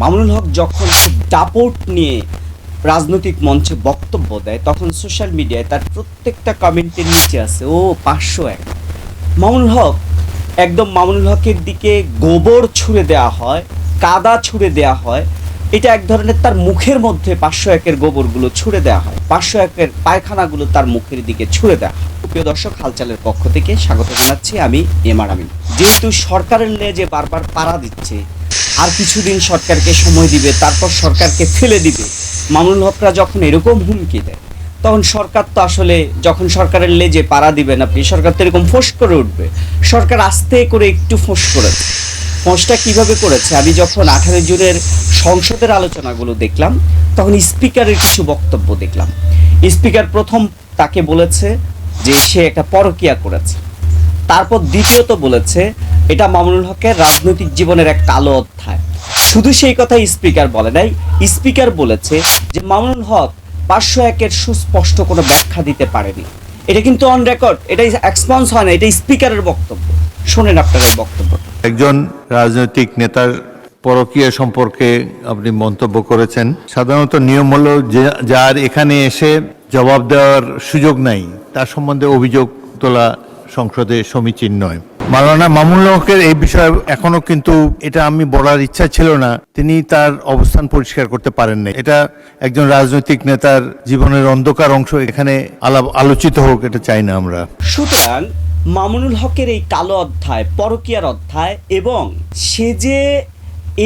মামুনুল হক যখন দাপট নিয়ে রাজনৈতিক মঞ্চে বক্তব্য দেয় তখন সোশ্যাল মিডিয়ায় তার প্রত্যেকটা কমেন্টের নিচে আছে ও 501। মামুনুল হকের দিকে গোবর ছুঁড়ে দেওয়া হয়, কাদা ছুঁড়ে দেওয়া হয়। এটা এক ধরনের তার মুখের মধ্যে 501-এর গোবরগুলো ছুঁড়ে দেওয়া হয়, 501-এর পায়খানাগুলো তার মুখের দিকে ছুঁড়ে দেওয়া হয়। প্রিয় দর্শক, হালচালের পক্ষ থেকে স্বাগত জানাচ্ছি আমি এমআর আমিন। যেহেতু সরকারের লেজে বারবার পাড়া দিচ্ছে, আর কিছুদিন সরকারকে সময় দিবে, তারপর সরকারকে ফেলে দিবে, মামুনুল হকরা যখন এরকম হুমকি দেয় তখন সরকার তো আসলে যখন সরকারের লেজে পাড়া দিবেন আপনি, সরকার তো এরকম ফোঁস করে উঠবে। সরকার আস্তে করে একটু ফোঁস করেছে। ফোঁসটা কিভাবে করেছে? আমি যখন 18 জুনের সংসদের আলোচনাগুলো দেখলাম তখন স্পিকারের কিছু বক্তব্য দেখলাম। স্পিকার প্রথম তাকে বলেছে যে সে একটা পরকীয়া করেছে, তারপর দ্বিতীয়ত বলেছে এটা মামুনুল হকের রাজনৈতিক জীবনের এক কালো অধ্যায়। শুধু সেই কথা স্পিকার বলে নাই, স্পিকার বলেছে যে মামুনুল হক 501-এর সুস্পষ্ট কোনো ব্যাখ্যা দিতে পারেনি। এটা কিন্তু অন রেকর্ড, এটা এক্সপন্স হয় না, এটা স্পিকারের বক্তব্য। শোনেন আপনাদের বক্তব্য। একজন রাজনৈতিক নেতার পরকীয়া সম্পর্কে আপনি মন্তব্য করেছেন। সাধারণত নিয়ম হলো যে যার এখানে এসে জবাব দেওয়ার সুযোগ নাই তার সম্বন্ধে অভিযোগ তোলা সংসদে সমীচীন নয়। মাওলানা মামুনুল হকের এই বিষয়ে এখনো কিন্তু এটা আমি বলার ইচ্ছা ছিল না, তিনি তার অবস্থান পরিষ্কার করতে পারেন না। এটা একজন রাজনৈতিক নেতার জীবনের অন্ধকার অংশ এখানে আলোচিত হোক, এটা চাই না আমরা। সুতরাং মামুনুল হকের এই কালো অধ্যায়, পরকীয়ার অধ্যায়, এবং সে যে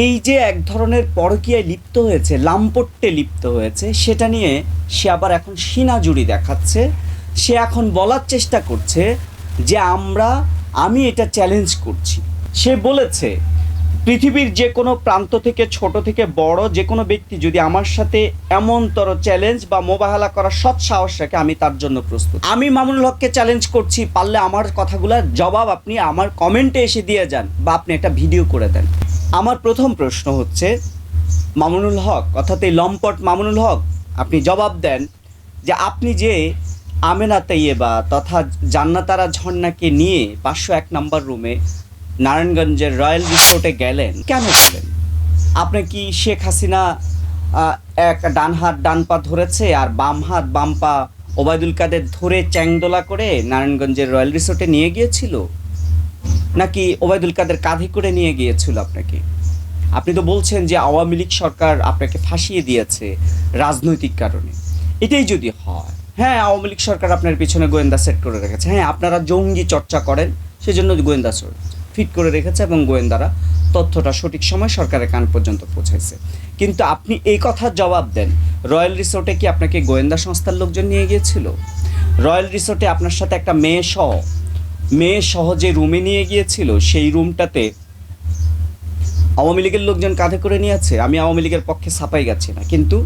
এই যে এক ধরনের পরকীয়ায় লিপ্ত হয়েছে, লাম্পট্যে লিপ্ত হয়েছে, সেটা নিয়ে সে আবার এখন সিনাজুরি দেখাচ্ছে। সে এখন বলার চেষ্টা করছে যে আমি এটা চ্যালেঞ্জ করছি। সে বলেছে পৃথিবীর যে কোনো প্রান্ত থেকে ছোট থেকে বড় যে কোনো ব্যক্তি যদি আমার সাথে এমনতর চ্যালেঞ্জ বা মোবাহেলা করার সৎ সাহস রাখে, আমি তার জন্য প্রস্তুত। আমি মামুনুল হককে চ্যালেঞ্জ করছি, পারলে আমার কথাগুলোর জবাব আপনি আমার কমেন্টে এসে দিয়ে যান বা আপনি একটা ভিডিও করে দেন। আমার প্রথম প্রশ্ন হচ্ছে, মামুনুল হক অর্থাৎ এই লম্পট মামুনুল হক, আপনি জবাব দেন যে আপনি যে আমেনা তাইয়েবা তথা জান্নাতারা ঝর্ণাকে নিয়ে 501 নম্বর রুমে নারায়ণগঞ্জের রয়্যাল রিসোর্টে গেলেন, কেন গেলেন? আপনি কি শেখ হাসিনা এক ডান হাত ডান পা ধরেছে আর বাম হাত বাম পা ওবায়দুল কাদের ধরে চ্যাংদোলা করে নারায়ণগঞ্জের রয়্যাল রিসোর্টে নিয়ে গিয়েছিল, নাকি ওবায়দুল কাদের কাঁধে করে নিয়ে গিয়েছিল আপনাকে? আপনি তো বলছেন যে আওয়ামী লীগ সরকার আপনাকে ফাঁসিয়ে দিয়েছে রাজনৈতিক কারণে। এটাই যদি হয়, হ্যাঁ আওয়ামী লীগ সরকার আপনার পিছনে গোয়েন্দা সেট করে রেখেছে, হ্যাঁ আপনারা জঙ্গি চর্চা করেন সেজন্য গোয়েন্দা ফিট করে রেখেছে এবং গোয়েন্দারা তথ্যটা সঠিক সময় সরকারের কান পর্যন্ত পৌঁছাইছে। কিন্তু আপনি এই কথার জবাব দেন, রয়্যাল রিসোর্টে কি আপনাকে গোয়েন্দা সংস্থার লোকজন নিয়ে গিয়েছিল? রয়্যাল রিসোর্টে আপনার সাথে একটা মেয়ে সহ যে রুমে নিয়ে গিয়েছিল, সেই রুমটাতে আওয়ামী লীগের লোকজন কাঁধে করে নিয়েছে। আমি আওয়ামী লীগের পক্ষে ছাপাই যাচ্ছি না, কিন্তু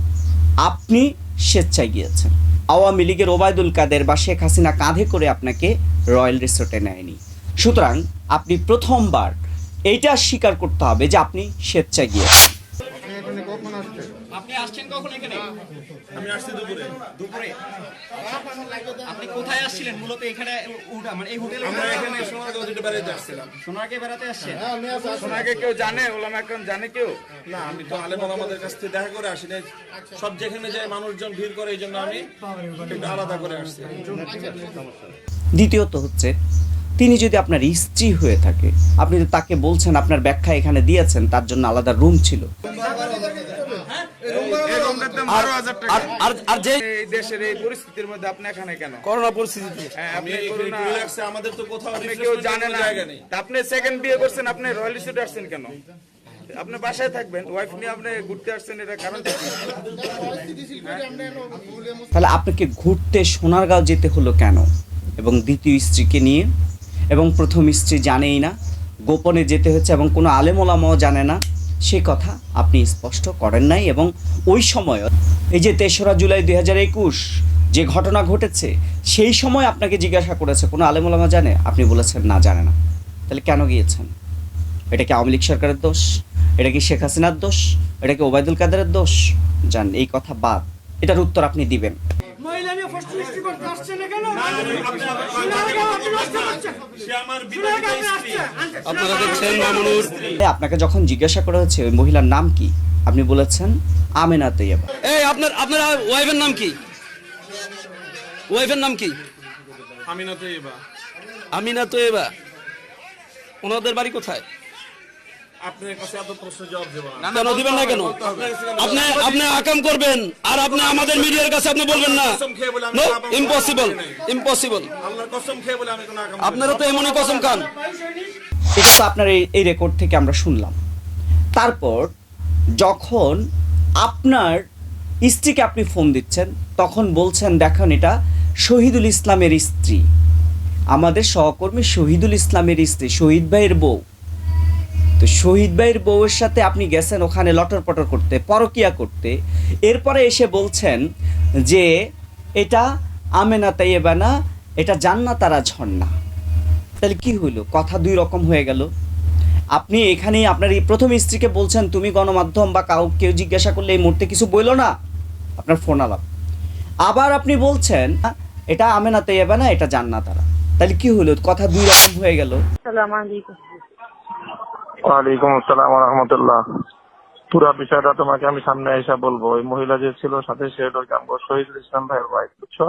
আপনি স্বেচ্ছায় গিয়েছেন। আওয়ামী লীগের ওবায়দুল কাদের বা শেখ হাসিনা কাঁধে করে আপনাকে রয়্যাল রিসোর্টে নেয়নি। সুতরাং আপনি প্রথমবার এইটা স্বীকার করতে হবে যে আপনি স্বেচ্ছায় গিয়েছেন। আপনি আসছেন কখন এখানে? আমি আসছি দুপুরে। আপনি কোথায় আসছিলেন মূলত? এখানে মানে এই হোটেলে আমরা এখানে সোনারগাঁও বেড়াতে আসছিলাম। সোনারগাঁও বেড়াতে আসছেন? সোনারগাঁও কেউ জানে? ওলামা একরাম জানে কেউ? না, আমি তো আলেম ওলামাদের কাছ থেকে দেখা করে আসি না। সব যেখানে যায় মানুষজন ভিড় করে, এই জন্য আমি একটু আলাদা করে আসছি। দ্বিতীয়ত হচ্ছে, তিনি যদি আপনার স্ত্রী হয়ে থাকে, আপনি তো তাকে বলছেন, আপনার ব্যাখ্যা এখানে দিয়েছেন, তার জন্য আলাদা রুম ছিল। আর যে দেশের এই পরিস্থিতির মধ্যে আপনি এখানে কেন? করোনা পরিস্থিতিতে আমাদের তো কোথাও কেউ জানে না। আপনি সেকেন্ড বিয়ে করছেন, আপনি রয়্যাল রিসোর্টে আসছেন কেন? আপনি বাসায় থাকবেন, ওয়াইফ নিয়ে আপনি ঘুরতে আসছেন, এটা কারণ? তাহলে আপনাকে ঘুরতে সোনারগাঁও যেতে হলো কেন? এবং দ্বিতীয় স্ত্রীকে নিয়ে, এবং প্রথম স্ত্রী জানেই না, গোপনে যেতে হচ্ছে এবং কোনো আলেম ওলামাও জানে না, সে কথা আপনি স্পষ্ট করেন নাই। এবং ওই সময় এই যে 3রা জুলাই 2021 যে ঘটনা ঘটেছে, সেই সময় আপনাকে জিজ্ঞাসা করেছে কোনো আলেম ওলামা জানে? আপনি বলেছেন না, জানে না। তাহলে কেন গিয়েছেন? এটা কি আওয়ামী লীগ সরকারের দোষ? এটা কি শেখ হাসিনার দোষ? এটা কি ওবায়দুল কাদেরের দোষ? জান, এই কথা বাদ, এটার উত্তর আপনি দিবেন। আপনাকে যখন জিজ্ঞাসা করা হচ্ছে ওই মহিলার নাম কি, আপনি বলেছেন আমেনা তৈয়বা। এই আপনার ওয়াইফের নাম কি? ওয়াইফের নাম কি? আমিনা তো এবার আমিনা তৈয়বা। ওনাদের বাড়ি কোথায়? আপনার কাছে এত প্রশ্ন জবাব দেবো না। কেন দিবেন না কেন? আপনি আকাম করবেন আর আপনি আমাদের মিডিয়ার কাছে আপনি বলবেন না। No, impossible, impossible. আল্লাহর কসম খেয়ে বলে আমি কোনো আকাম আপনারা তো এমনই কসম খান। এটা তো আপনার এই রেকর্ড থেকে আমরা শুনলাম। তারপর যখন আপনার স্ত্রীকে আপনি ফোন দিচ্ছেন তখন বলছেন দেখেন এটা শহীদুল ইসলামের স্ত্রী, আমাদের সহকর্মী শহীদুল ইসলামের স্ত্রী, শহীদ ভাইয়ের বউ। তো শহীদ ভাইয়ের বউয়ের সাথে আপনি গেছেন ওখানে লটর পটর করতে, পরকিয়া করতে, এরপরে এসে বলছেন যে এটা আমেনা তাইয়েবা না, এটা জান্নাতারা ঝর্ণা। তাহলে কি হইলো? কথা দুই রকম হয়ে গেল। আপনি এখানেই আপনার এই প্রথম স্ত্রীকে বলছেন তুমি গণমাধ্যম বা কেউ জিজ্ঞাসা করলে এই মুহূর্তে কিছু বইলো না, আপনার ফোন আলাপ। আবার আপনি বলছেন এটা আমেনা তাইয়েবা না, এটা জান্নাতারা। তাহলে কি হলো? কথা দুই রকম হয়ে গেল। আসসালামু আলাইকুম। ওয়ালাইকুম আসসালাম ওয়া রাহমাতুল্লাহ। পুরো বিষয়টা তোমাকে আমি সামনে এসে বলবো। ওই মহিলা যে ছিল সাথে সে হলো শহীদুল ইসলাম ভাইয়ের ওয়াইফ, বুঝছো?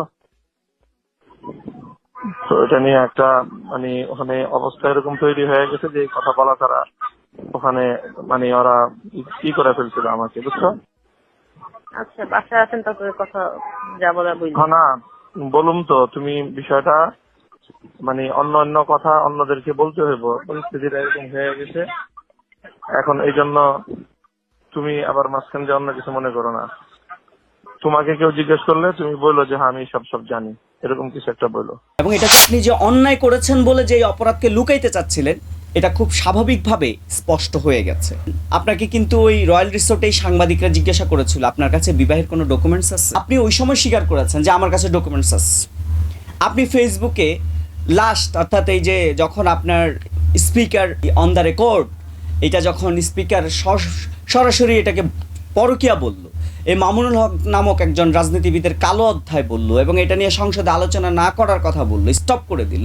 তো এটা নিয়ে একটা মানে ওখানে অবস্থা এরকম তৈরি হয়ে গেছে যে কথা বলা তারা ওখানে মানে ওরা কি করে ফেলছিল আমাকে, বুঝছো? আচ্ছা, বাসায় আছেন তারপরে কথা যা বলার বলি। হ্যাঁ, না বলুম তো, তুমি বিষয়টা মানে অন্য কথা অন্যদেরকে বলতে হইব, পরিস্থিতিটা এরকম হয়ে গেছে এখন। এই জন্য তুমি আবার মাঝখানে যে অন্য কিছু মনে করো না। তোমাকে কেউ জিজ্ঞেস করলে তুমি বললো যে হ্যাঁ আমি সব জানি, এরকম কিছু একটা বললো। এবং এটা আপনি যে অন্যায় করেছেন বলে যে এই অপরাধকে লুকাইতে চাচ্ছিলেন এটা খুব স্বাভাবিকভাবে স্পষ্ট হয়ে গেছে। আপনাকে কিন্তু ওই রয়্যাল রিসোর্টেই সাংবাদিকরা জিজ্ঞাসা করেছিল আপনার কাছে বিবাহের কোনো ডকুমেন্টস আছে? আপনি ওই সময় স্বীকার করেছেন যে আমার কাছে ডকুমেন্টস আছে। আপনি ফেসবুকে লাস্ট অর্থাৎ এই যে যখন আপনার স্পিকার অন দ্য রেকর্ড, এটা যখন স্পিকার সরাসরি এটাকে পরকিয়া বলল, এই মামুনুল হক নামক একজন রাজনীতিবিদের কালো অধ্যায় বলল এবং এটা নিয়ে সংসদে আলোচনা না করার কথা বলল, স্টপ করে দিল,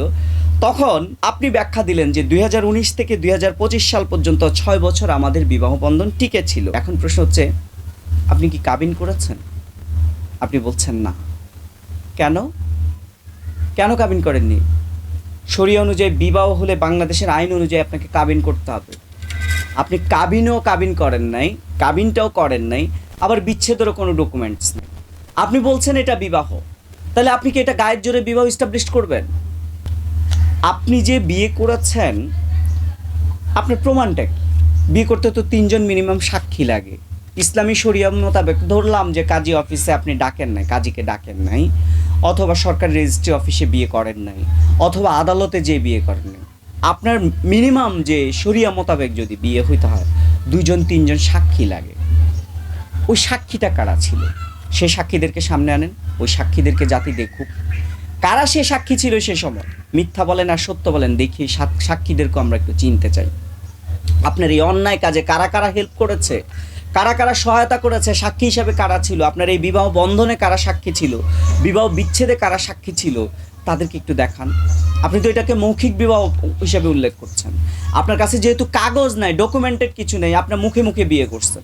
তখন আপনি ব্যাখ্যা দিলেন যে 2019 থেকে 2025 সাল পর্যন্ত 6 বছর আমাদের বিবাহ বন্ধন টিকে ছিল। এখন প্রশ্ন হচ্ছে আপনি কি কাবিন করেছেন? আপনি বলছেন না। কেন কেন কাবিন করেননি? শরিয়া অনুযায়ী বিবাহ হলে বাংলাদেশের আইন অনুযায়ী আপনাকে কাবিন করতে হবে। আপনি কাবিন করেন নাই, কাবিনটাও করেন নাই, আবার বিচ্ছেদেরও কোনো ডকুমেন্টস নেই। আপনি বলছেন এটা বিবাহ, তাহলে আপনি কি এটা গায়ের জোরে বিবাহ এস্টাবলিশ করবেন? আপনি যে বিয়ে করেছেন আপনার প্রমাণটা কি? বিয়ে করতে তো 3 জন মিনিমাম সাক্ষী লাগে। ইসলামী শরিয়া মোতাবেক ধরলাম যে কাজী অফিসে আপনি ডাকেন নাই, কাজীকে ডাকেন নাই, অথবা সরকারি রেজিস্ট্রি অফিসে বিয়ে করেন নাই, অথবা আদালতে যে বিয়ে করেন নাই। আপনার মিনিমাম যে শরিয়া মোতাবেক যদি বিয়ে হইতে হয় 2 জন 3 জন সাক্ষী লাগে। ওই সাক্ষীটা কারা ছিল সে সাক্ষীদেরকে সামনে আনেন, ওই সাক্ষীদেরকে জাতি দেখুক কারা সে সাক্ষী ছিল সে সময়। মিথ্যা বলেন আর সত্য বলেন, দেখি সাক্ষীদেরকে আমরা একটু চিনতে চাই। আপনার এই অন্যায় কাজে কারা কারা হেল্প করেছে, কারা কারা সহায়তা করেছে, সাক্ষী হিসাবে কারা ছিল, আপনার এই বিবাহ বন্ধনে কারা সাক্ষী ছিল, বিবাহ বিচ্ছেদে কারা সাক্ষী ছিল, তাদেরকে একটু দেখান। আপনি তো এটাকে মৌখিক বিবাহ হিসাবে উল্লেখ করছেন। আপনার কাছে যেহেতু কাগজ নাই, ডকুমেন্টেড কিছু নেই, আপনার মুখে মুখে বিয়ে করছেন।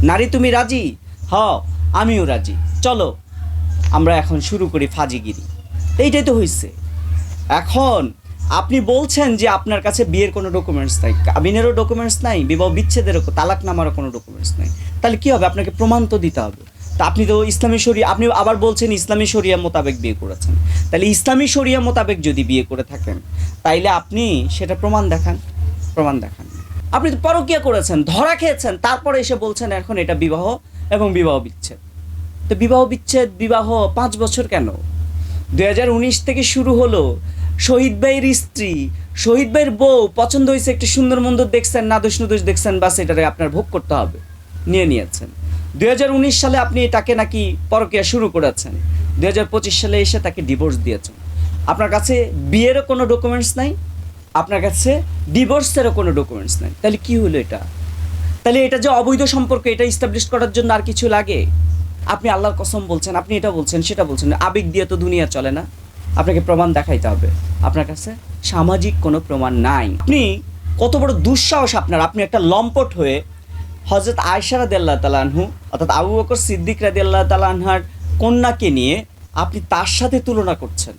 নারী তুমি রাজি? হ্যাঁ আমিও রাজি, চলো আমরা এখন শুরু করি ফাজিগিরি। এইটাই তো হয়েছে। এখন আপনি বলছেন যে আপনার কাছে বিয়ের কোনো ডকুমেন্টস নাই, কাবিনেরও ডকুমেন্টস নাই, বিবাহ বিচ্ছেদেরও তালাকনামারও কোনো ডকুমেন্টস নাই। তাহলে কি হবে? আপনাকে প্রমাণ তো দিতে হবে। তা আপনি তো ইসলামী শরিয়া, আপনি আবার বলছেন ইসলামী শরিয়া মোতাবেক বিয়ে করেছেন। তাহলে ইসলামী শরিয়া মোতাবেক যদি বিয়ে করে থাকেন তাইলে আপনি সেটা প্রমাণ দেখান। আপনি তো পরকিয়া করেছেন, ধরা খেয়েছেন, তারপরে এসে বলছেন এখন এটা বিবাহ এবং বিবাহ বিচ্ছেদ। তো বিবাহ বিচ্ছেদ, বিবাহ 5 বছর কেন? 2019 থেকে শুরু হলো। শহীদ ভাইয়ের স্ত্রী, শহীদ ভাইয়ের বউ পছন্দ হয়েছে, একটু সুন্দর মন্দ দেখছেন, নাদোষ নুদোষ দেখছেন, বাস এটারে আপনার ভোগ করতে হবে, নিয়েছেন। 2019 সালে আপনি তাকে নাকি পরকিয়া শুরু করেছেন, 2025 সালে এসে তাকে ডিভোর্স দিয়েছেন। আপনার কাছে বিয়েরও কোনো ডকুমেন্টস নাই, আপনার কাছে ডিভোর্সেরও কোনো ডকুমেন্টস নাই। তাহলে কি হলো এটা? তাহলে এটা যে অবৈধ সম্পর্ক, এটা ইস্টাবলিশ করার জন্য আর কিছু লাগে? আপনি আল্লাহর কসম বলছেন, আপনি এটা বলছেন, সেটা বলছেন, আবেগ দিয়ে তো দুনিয়া চলে না। আপনাকে প্রমাণ দেখাইতে হবে। আপনার কাছে সামাজিক কোনো প্রমাণ নাই। আপনি কত বড় দুঃসাহস আপনার! আপনি একটা লম্পট হয়ে হযরত আয়েশা রাদিয়াল্লাহু তাআলা আনহু অর্থাৎ আবু বকর সিদ্দিক রাদিয়াল্লাহু তাআলা আনহার কন্যাকে নিয়ে আপনি তার সাথে তুলনা করছেন,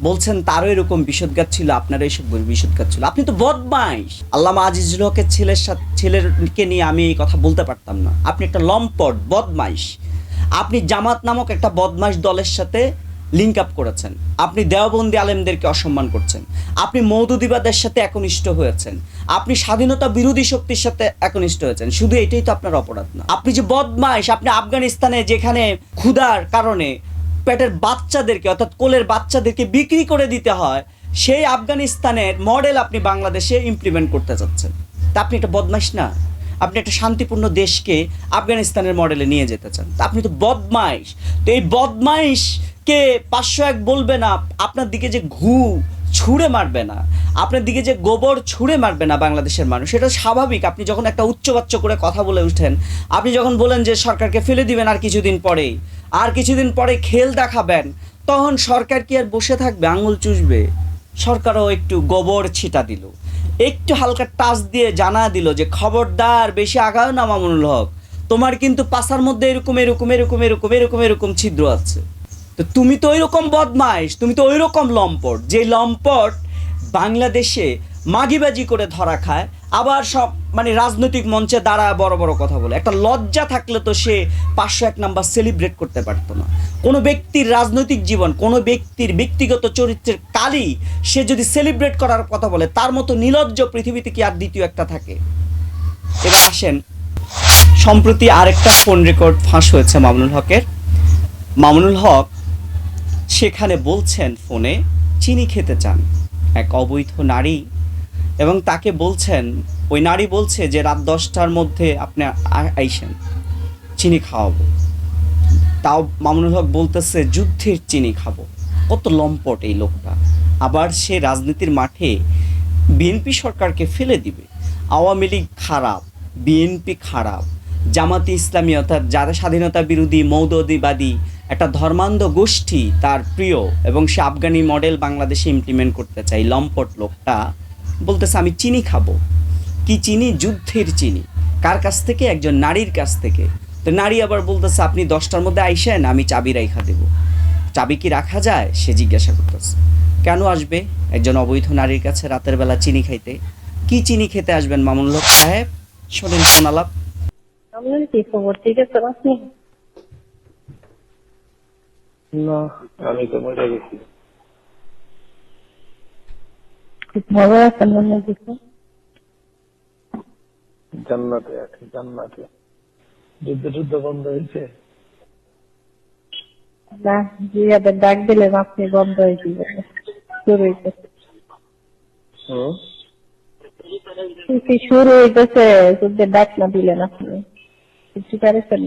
বলছেন তারও এরকম বিষোদগার ছিল, আপনারও এইসব বিষোদগার ছিল। আপনি তো বদমাইশ। আল্লামা আজিজুল হকের ছেলেকে নিয়ে আমি এই কথা বলতে পারতাম না। আপনি একটা লম্পট বদমাইশ। আপনি জামাত নামক একটা বদমাইশ দলের সাথে লিঙ্ক আপ করেছেন। আপনি দেওবন্দি আলেমদেরকে অসম্মান করছেন। আপনি মওদুদিবাদের সাথে একনিষ্ঠ হয়েছেন। আপনি স্বাধীনতা বিরোধী শক্তির সাথে একনিষ্ঠ হয়েছেন। শুধু এটাই তো আপনার অপরাধ না। আপনি যে বদমাইশ, আপনি আফগানিস্তানে যেখানে ক্ষুধার কারণে পেটের বাচ্চাদেরকে অর্থাৎ কোলের বাচ্চাদেরকে বিক্রি করে দিতে হয়, সেই আফগানিস্তানের মডেল আপনি বাংলাদেশে ইমপ্লিমেন্ট করতে চাচ্ছেন। তা আপনি একটা বদমাইশ না? আপনি একটা শান্তিপূর্ণ দেশকে আফগানিস্তানের মডেলে নিয়ে যেতে চান। তা আপনি তো বদমাইশ। তো এই বদমাইশকে 501 বলবে না, আপনার দিকে যে ছুঁড়ে মারবে না, আপনার দিকে যে গোবর ছুঁড়ে মারবে না বাংলাদেশের মানুষ, এটা স্বাভাবিক। আপনি যখন একটা উচ্চবাচ্য করে কথা বলে উঠেন, আপনি যখন বলেন যে সরকারকে ফেলে দিবেন আর কিছুদিন পরে খেল দেখাবেন, তখন সরকার কি আর বসে থাকবে আঙুল চুষবে? সরকারও একটু গোবর ছিটা দিল, একটু হালকা টাচ দিয়ে জানা দিল যে খবরদার বেশি আগাও না মামুনুল হক, তোমার কিন্তু পাছার মধ্যে এরকম ছিদ্র আছে। তো তুমি তো ওইরকম বদমাইশ, তুমি তো ওইরকম লম্পট, যে লম্পট বাংলাদেশে মাগিবাজি করে ধরা খায়, আবার সব রাজনৈতিক মঞ্চে দাঁড়ায় বড় বড় কথা বলে। একটা লজ্জা থাকলে তো সে 501 নাম্বার সেলিব্রেট করতে পারতো না। কোনো ব্যক্তির রাজনৈতিক জীবন, কোনো ব্যক্তির ব্যক্তিগত চরিত্রের কালি সে যদি সেলিব্রেট করার কথা বলে, তার মতো নির্লজ্জ পৃথিবীতে কি আর দ্বিতীয় একটা থাকে? এবার আসেন, সম্প্রতি আরেকটা ফোন রেকর্ড ফাঁস হয়েছে মামুনুল হকের। মামুনুল হক সেখানে বলছেন ফোনে চিনি খেতে চান এক অবৈধ নারী, এবং তাকে বলছেন, ওই নারী বলছে যে রাত 10টার মধ্যে আপনি আইসেন, চিনি খাওয়াবো। তাও মামুনুল হক বলতেছে যুদ্ধের চিনি খাবো। কত লম্পট এই লোকটা। আবার সে রাজনীতির মাঠে বিএনপি সরকারকে ফেলে দিবে। আওয়ামী লীগ খারাপ, বিএনপি খারাপ, জামাতে ইসলামী অর্থাৎ যারা স্বাধীনতা বিরোধী মৌদুদিবাদী একটা ধর্মান্ধ গোষ্ঠী তার প্রিয়, এবং সে আফগানি মডেল বাংলাদেশে ইমপ্লিমেন্ট করতে চাই। লম্পট লোকটা বলতেছে আমি চিনি খাবো। কি চিনি? যুদ্ধের চিনি। কার কাছ থেকে? একজন নারীর কাছ থেকে। তো নারী আবার বলতেছে আপনি 10টার মধ্যে আইসেন, আমি চাবি রাখা দেব। চাবি কি রাখা যায়? সে জিজ্ঞাসা করতেছে। কেন আসবে একজন অবৈধ নারীর কাছে রাতের বেলা চিনি খাইতে? কি চিনি খেতে আসবেন মামুনুল হক সাহেব? শোনেন ফোন আলাপ। আপনার কি খবর? ঠিক আছে আপনি? না, আমি তো মরে গেছি। খুব ভালো আছেন মনে হচ্ছে। জান্নাতে আছি, জান্নাতে। যুদ্ধ বন্ধ হয়েছে? না, জিয়াদের ডাক দিলে আপনি বন্ধ হয়ে যাবে, শুরু হইতেছে। শুরু হইতেছে, যুদ্ধের ডাক না দিলেন আপনি কিছু পারেছেন?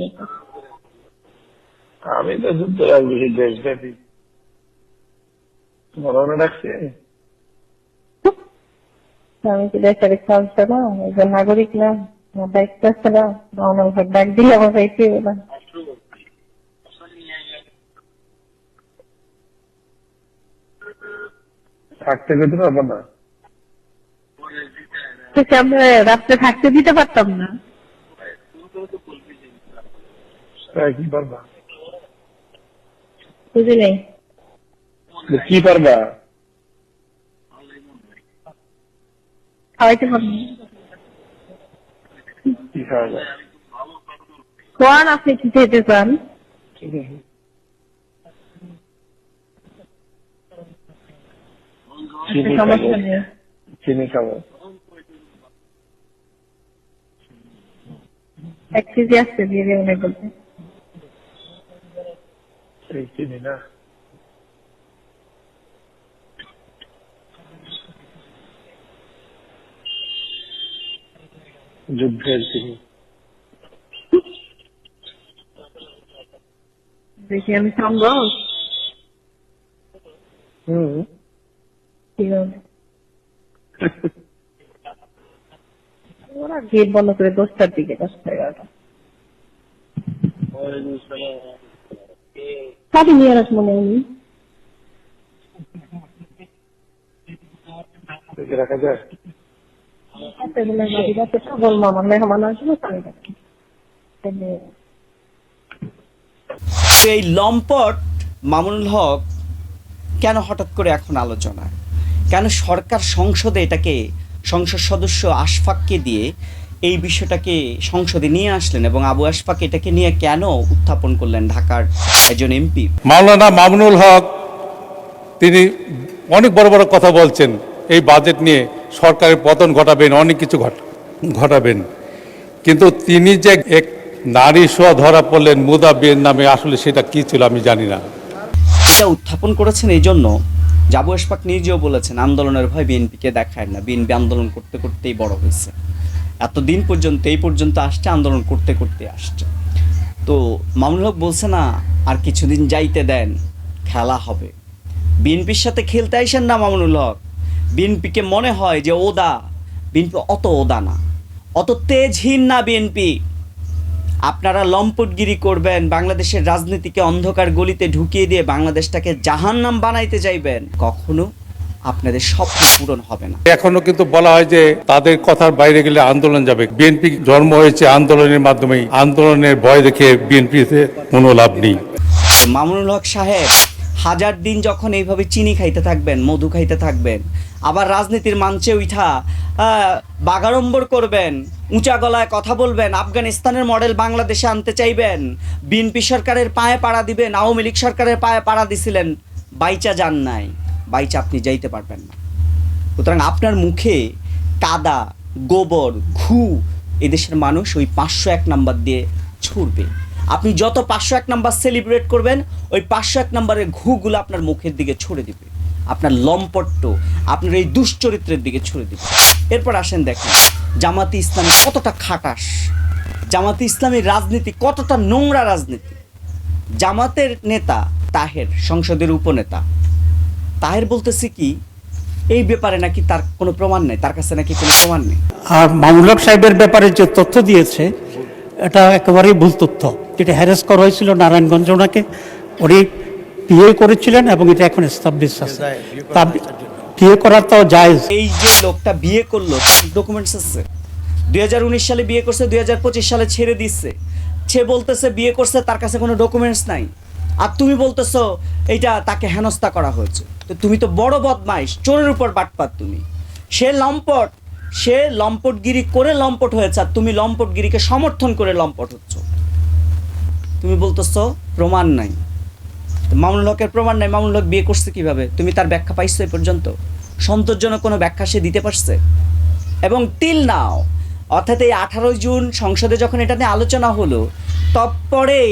আমি তো যুদ্ধ রাখবি দেশব্যাপী। মরণে ডাকছে? আমি কি দেশের খাওয়া না, একজন নাগরিক না, দায়িত্ব আছে না? ডাক দিলে আমার পাইতে না। থাকতে পেতে পারবো না? আমরা রাত্রে থাকতে দিতে পারতাম না? কি পারবা? বুঝি নাই। কি পারবা? খাওয়াইতে পারবো? কি খাওয়া যায়? কোন আপনি কি খেতে চান? ঠিক আছে, চিনি খাবো। সমস্যা নেই। চিনি খাবো। 1 কেজি আসছে দিয়ে দেবেন বলতে। এই চিনি না, যুদ্ধের চিনি। দেখি আমি সম্ভব। ওরা গেট বন্ধ করে 10টার দিকে, 10-11টা সাথে নিয়ে রাখ মনে হয়নি। রাখা যায়? বলবো আমার মেহমান আসবে। এই লম্পট মামুনুল হক কেন হঠাৎ করে এখন আলোচনায়, কেন সরকার সংসদে এটাকে সংসদ সদস্য আশফাককে দিয়ে এই বিষয়টাকে সংসদে নিয়ে আসলেন এবং আবু আশফাক এটাকে নিয়ে কেন উত্থাপন করলেন ঢাকার একজন এমপি? মাওলানা মামুনুল হক তিনি অনেক বড় বড় কথা বলছেন, এই বাজেট নিয়ে সরকারের পতন ঘটাবেন, অনেক কিছু ঘটাবেন, কিন্তু তিনি যে এক নারী সোয়া ধরা পড়লেন মুদাবির নামে, আসলে সেটা কি ছিল আমি জানি না। এটা উত্থাপন করেছেন এই জন্য যে আবু আশফাক নিজেও বলেছেন আন্দোলনের ভয় বিএনপিকে দেখায় না, বিএনপি আন্দোলন করতে করতেই বড় হয়েছে, এতদিন পর্যন্ত এই পর্যন্ত আসছে, আন্দোলন করতে করতে আসছে। তো মামুনুল হক বলছে না আর কিছুদিন যাইতে দেন, খেলা হবে। বিএনপির সাথে খেলতে আইসেন না মামুনুল হক। বিএনপিকে মনে হয় যে ওদা, বিএনপি অত ওদা না, অত তেজহীন না বিএনপি। আপনারা লম্পটগিরি করবেন, বাংলাদেশের রাজনীতিকে অন্ধকার গলিতে ঢুকিয়ে দিয়ে বাংলাদেশটাকে জাহান্নাম বানাইতে যাইবেন, কখনো আপনাদের স্বপ্ন পূরণ হবে না। এখনো কিন্তু বলা হয় যে তাদের কথার বাইরে গেলে আন্দোলন যাবে। বিএনপি জন্ম হয়েছে আন্দোলনের মাধ্যমেই, আন্দোলনের ভয় দেখে বিএনপিতে কোনো লাভ নেই। মামুনুল হক সাহেব হাজার দিন যখন এইভাবে চিনি খাইতে থাকবেন, মধু খাইতে থাকবেন, আবার রাজনীতির মঞ্চে উঠা বাগাড়ম্বর করবেন, উঁচা গলায় কথা বলবেন, আফগানিস্তানের মডেল বাংলাদেশে আনতে চাইবেন, বিএনপি সরকারের পায়ে পাড়া দিবেন, আওয়ামী লীগ সরকারের পায়ে পাড়া দিছিলেন, বাইচা যান নাই, বাইচা আপনি যাইতে পারবেন না। সুতরাং আপনার মুখে কাদা, গোবর, ঘু এদেশের মানুষ ওই 501 নাম্বার দিয়ে ছুড়বে। আপনি যত 501 নাম্বার সেলিব্রেট করবেন, ওই 501 নাম্বারের ঘুগুলো আপনার মুখের দিকে ছুড়ে দিবে, আপনার লম্পট্ট, আপনার এই দুশ্চরিত্রের দিকে ছুড়ে দিবে। এরপর আসেন দেখেন জামাতে ইসলামী কতটা খাটাস, জামাতে ইসলামীর রাজনীতি কতটা নোংরা রাজনীতি। জামাতের নেতা তাহের, সংসদের উপনেতা তাহের বলতেছে কি এই ব্যাপারে নাকি তার কোনো প্রমাণ নেই, তার কাছে নাকি কোনো প্রমাণ নেই। আর মামুনুল হক সাহেবের ব্যাপারে যে তথ্য দিয়েছে এটা একেবারেই ভুল তথ্য। যেটা হ্যারাস করা হয়েছিল নারায়ণগঞ্জ, ওনাকে উনি বিয়ে করেছিলেন এবং এটা এখন এস্টাবলিশ আছে, তা বিয়ে করার তো জায়েজ। এই যে লোকটা বিয়ে করলো তার ডকুমেন্টস আছে, 2019 সালে বিয়ে করছে, 2025 সালে ছেড়ে দিচ্ছে, সে বলতেছে বিয়ে করছে, তার কাছে কোনো ডকুমেন্টস নাই। আর তুমি বলতেছো এইটা তাকে হেনস্থা করা হয়েছে। তো তুমি তো বড় বদমাইশ, চোরের উপর বাটপাত তুমি। সে লম্পট, সে লম্পটগিরি করে লম্পট হয়েছে, আর তুমি লম্পটগিরিকে সমর্থন করে লম্পট হচ্ছ। তুমি বলতেছো প্রমাণ নাই, মামুনুল হকের প্রমাণ নাই, মামুনুল হক বিয়ে করছে কিভাবে? তুমি তার ব্যাখ্যা পাইছো এই পর্যন্ত? সন্তোষজনক কোনো ব্যাখ্যা সে দিতে পারছে? এবং টিল নাও, অর্থাৎ এই 18 জুন সংসদে যখন এটা নিয়ে আলোচনা হলো, তৎপরেই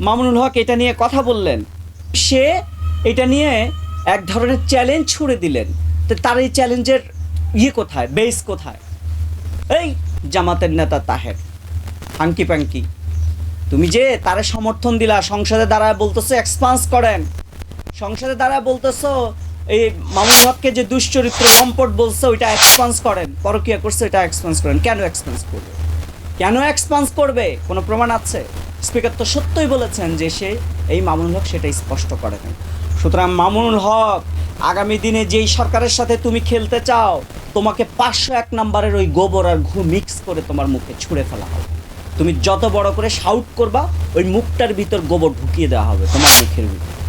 মামুনুল হক এটা নিয়ে কথা বললেন, সে এটা নিয়ে এক ধরনের চ্যালেঞ্জ ছুড়ে দিলেন। তো তার এই চ্যালেঞ্জের কোথায়, বেস কোথায়? এই জামাতের নেতা তাহের হাঙ্কি পাঙ্কি, তুমি যে তারে সমর্থন দিলা, সংসদে দাঁড়ায় বলতেছো এক্সপান্স করেন, সংসদে দাঁড়ায় বলতেছো এই মামুনুল হককে যে দুশ্চরিত্র লম্পট বলছে ওইটা এক্সপান্স করেন, পরকীয়া করছে ওইটা এক্সপান্স করেন। কেন এক্সপান্স করবে? কেন এক্সপান্স করবে? কোনো প্রমাণ আছে? স্পিকার তো সত্যই বলেছেন যে সে এই মামুনুল হক সেটা স্পষ্ট করে দেন। সুতরাং মামুনুল হক, আগামী দিনে যেই সরকারের সাথে তুমি খেলতে চাও, তোমাকে 501 নাম্বারের ওই গোবর আর ঘু মিক্স করে তোমার মুখে ছুঁড়ে ফেলা হবে। তুমি যত বড় করে শাউট করবা, ওই মুখটার ভিতর গোবর ঢুকিয়ে দেওয়া হবে তোমার মুখের ভিতর।